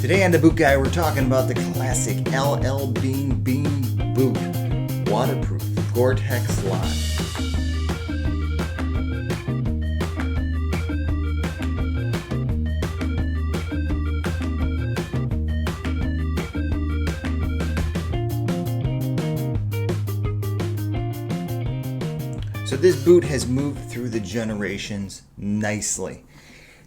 Today on The Boot Guy, we're talking about the classic L.L.Bean Boot, waterproof, Gore-Tex line. So this boot has moved through the generations nicely.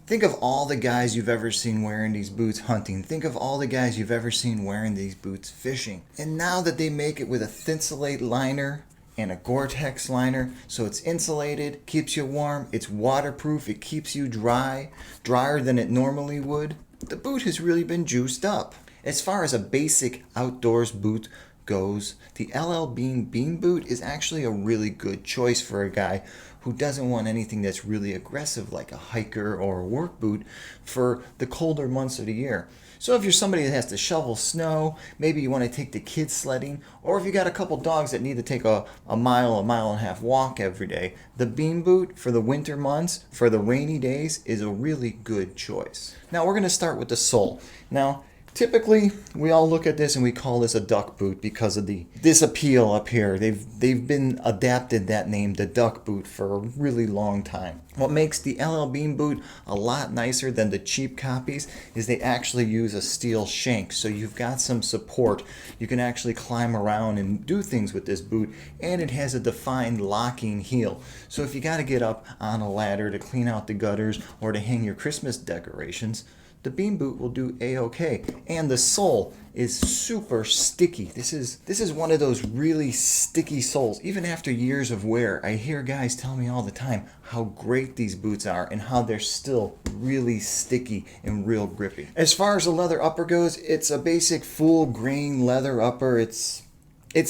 Think of all the guys you've ever seen wearing these boots hunting. Think of all the guys you've ever seen wearing these boots fishing. And now that they make it with a Thinsulate liner and a Gore-Tex liner, so it's insulated, keeps you warm, it's waterproof, it keeps you dry, drier than it normally would, the boot has really been juiced up. As far as a basic outdoors boot goes, the L.L.Bean Boot is actually a really good choice for a guy who doesn't want anything that's really aggressive like a hiker or a work boot for the colder months of the year. So if you're somebody that has to shovel snow, maybe you want to take the kids sledding, or if you got a couple dogs that need to take a mile and a half walk every day, the Bean Boot for the winter months, for the rainy days, is a really good choice. Now we're going to start with the sole. Now, typically, we all look at this and we call this a duck boot because of this appeal up here. They've been adapted that name, the duck boot, for a really long time. What makes the L.L.Bean Boot a lot nicer than the cheap copies is they actually use a steel shank, so you've got some support. You can actually climb around and do things with this boot, and it has a defined locking heel. So if you got to get up on a ladder to clean out the gutters or to hang your Christmas decorations, the Bean Boot will do a-okay. And the sole is super sticky. This is one of those really sticky soles. Even after years of wear, I hear guys tell me all the time how great these boots are and how they're still really sticky and real grippy. As far as the leather upper goes, it's a basic full grain leather upper. It's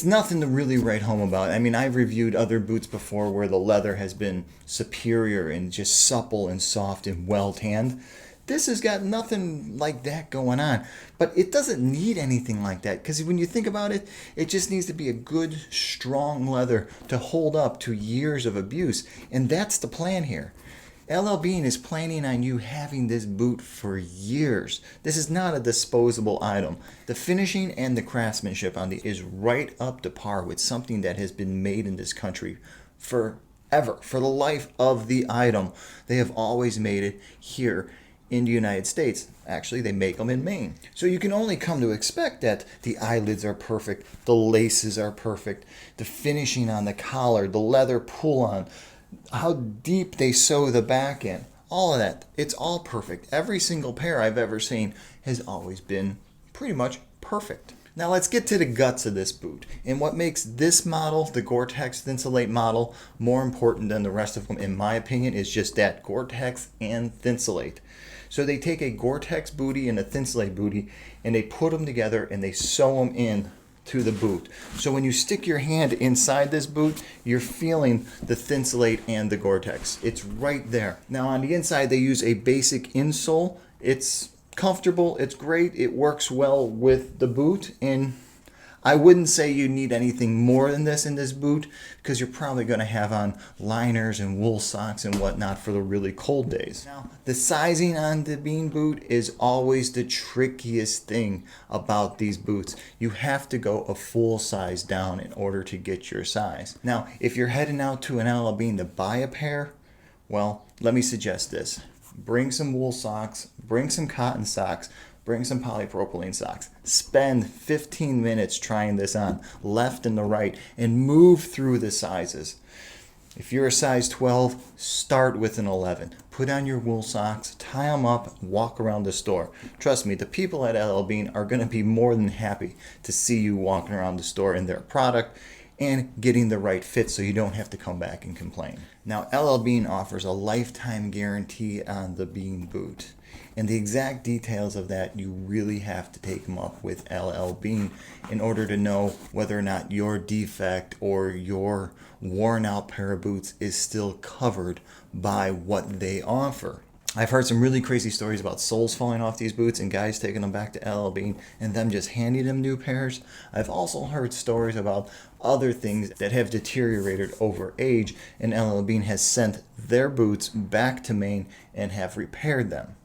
nothing to really write home about. I mean, I've reviewed other boots before where the leather has been superior and just supple and soft and well tanned. This has got nothing like that going on, but it doesn't need anything like that because when you think about it, it just needs to be a good, strong leather to hold up to years of abuse, and that's the plan here. L.L.Bean is planning on you having this boot for years. This is not a disposable item. The finishing and the craftsmanship on the is right up to par with something that has been made in this country forever, for the life of the item. They have always made it here in the United States. Actually, they make them in Maine. So you can only come to expect that the eyelids are perfect, the laces are perfect, the finishing on the collar, the leather pull-on, how deep they sew the back in, all of that. It's all perfect. Every single pair I've ever seen has always been pretty much perfect. Now let's get to the guts of this boot. And what makes this model, the Gore-Tex Thinsulate model, more important than the rest of them, in my opinion, is just that Gore-Tex and Thinsulate. So they take a Gore-Tex bootie and a Thinsulate bootie and they put them together and they sew them in to the boot. So when you stick your hand inside this boot, you're feeling the Thinsulate and the Gore-Tex. It's right there. Now on the inside they use a basic insole. It's comfortable, it's great, it works well with the boot, and I wouldn't say you need anything more than this in this boot because you're probably going to have on liners and wool socks and whatnot for the really cold days. Now, the sizing on the Bean Boot is always the trickiest thing about these boots. You have to go a full size down in order to get your size. Now, if you're heading out to an L.L.Bean to buy a pair, well, let me suggest this. Bring some wool socks, bring some cotton socks, bring some polypropylene socks. Spend 15 minutes trying this on, left and the right, and move through the sizes. If you're a size 12, start with an 11. Put on your wool socks, tie them up, walk around the store. Trust me, the people at L.L.Bean are going to be more than happy to see you walking around the store in their product and getting the right fit so you don't have to come back and complain. Now, L.L.Bean offers a lifetime guarantee on the Bean Boot. And the exact details of that, you really have to take them up with L.L.Bean in order to know whether or not your defect or your worn out pair of boots is still covered by what they offer. I've heard some really crazy stories about soles falling off these boots and guys taking them back to L.L.Bean and them just handing them new pairs. I've also heard stories about other things that have deteriorated over age, and L.L.Bean has sent their boots back to Maine and have repaired them.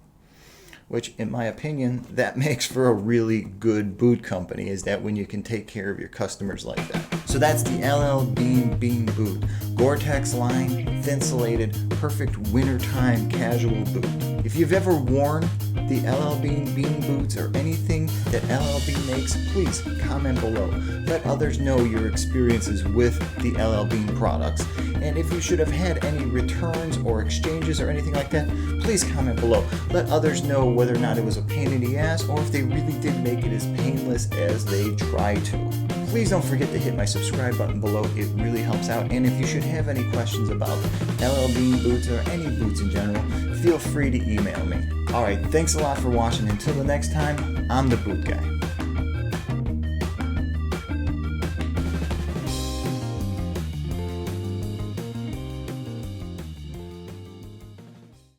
which in my opinion, that makes for a really good boot company, is that when you can take care of your customers like that. So that's the L.L.Bean Boot. Gore-Tex line, thin-sulated, perfect wintertime casual boot. If you've ever worn the L.L.Bean Boots or anything that L.L.Bean makes, please comment below. Let others know your experiences with the L.L.Bean products. And if you should have had any returns or exchanges or anything like that, please comment below. Let others know whether or not it was a pain in the ass or if they really did make it as painless as they try to. Please don't forget to hit my subscribe button below. It really helps out. And if you should have any questions about L.L.Bean boots or any boots in general, feel free to email me. Alright, thanks a lot for watching. Until the next time, I'm the Boot Guy.